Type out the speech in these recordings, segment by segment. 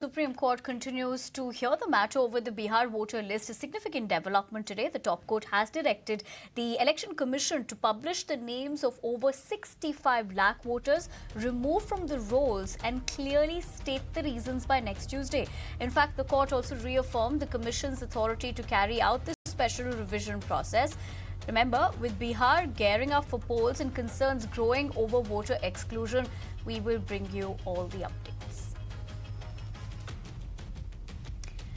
Supreme Court continues to hear the matter over the Bihar voter list. A significant development today. The top court has directed the Election Commission to publish the names of over 65 lakh voters removed from the rolls and clearly state the reasons by next Tuesday. In fact, the court also reaffirmed the Commission's authority to carry out this special revision process. Remember, with Bihar gearing up for polls and concerns growing over voter exclusion, we will bring you all the updates.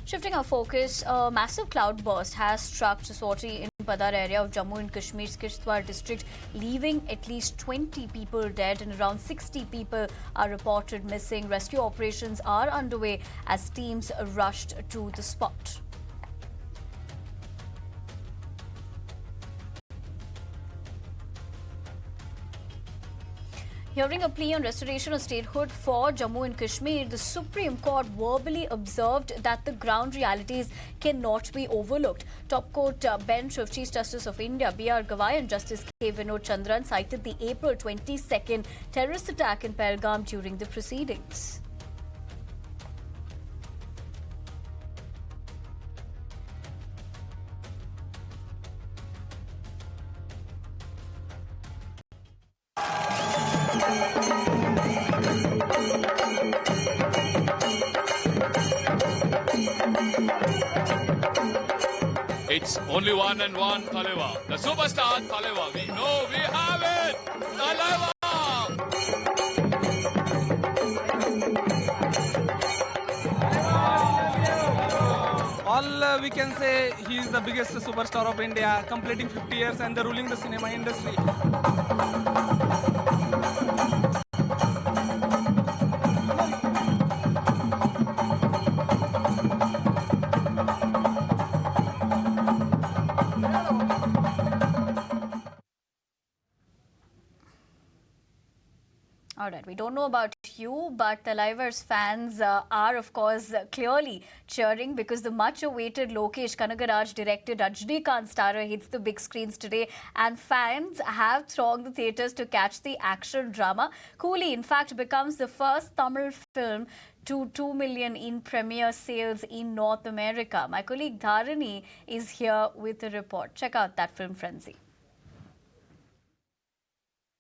Shifting our focus, a massive cloud burst has struck Chasoti in Padar area of Jammu and Kashmir's Kishtwar district, leaving at least 20 people dead and around 60 people are reported missing. Rescue operations are underway as teams rushed to the spot. Hearing a plea on restoration of statehood for Jammu and Kashmir, the Supreme Court verbally observed that the ground realities cannot be overlooked. Top court bench of Chief Justice of India, B.R. Gawai, and Justice K. Vinod Chandran cited the April 22nd terrorist attack in Pahalgam during the proceedings. It's only one and one, Taleva. The superstar, Taleva. We know we have it! Taleva! All we can say, he is the biggest superstar of India, completing 50 years and ruling the cinema industry. All right, we don't know about you, but Talaver's fans are, of course, clearly cheering because the much-awaited Lokesh Kanagaraj-directed Rajnikant starrer hits the big screens today, and fans have thronged the theatres to catch the action drama. Coolie, in fact, becomes the first Tamil film to 2 million in premiere sales in North America. My colleague Dharani is here with a report. Check out that film frenzy.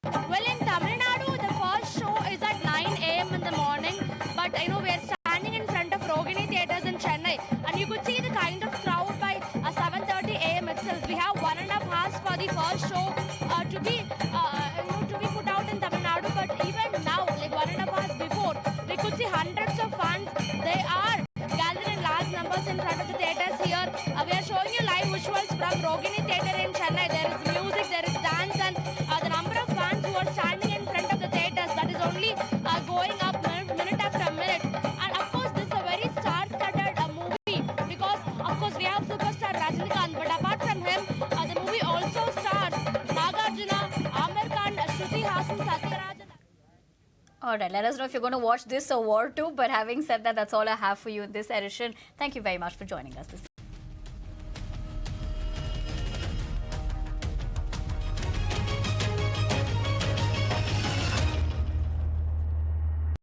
Well, in Tamil Nadu, the first show is at 9 a.m. in the morning, but we're standing in front of Rogini Theatres in Chennai, and you could see the kind of crowd by 7:30 a.m. itself. We have 1.5 hours for the first show to be put out in Tamil Nadu, but even now, like 1.5 hours before, we could see hundreds of fans. They are gathered in large numbers in front of the theatres here. We are showing you live visuals from Rogini Theatre in Chennai. There is music, there is dance, and the number of fans who are standing in front of the theatres, that is only going up minute after minute. And of course, this is a very star-studded movie because, of course, we have superstar Rajnikant, but apart from him, the movie also stars Nagarjuna, Aamir Khan, Shruti Haasan, Satyaraj. All right, let us know if you're going to watch this or war too. But having said that, that's all I have for you in this edition. Thank you very much for joining us this evening.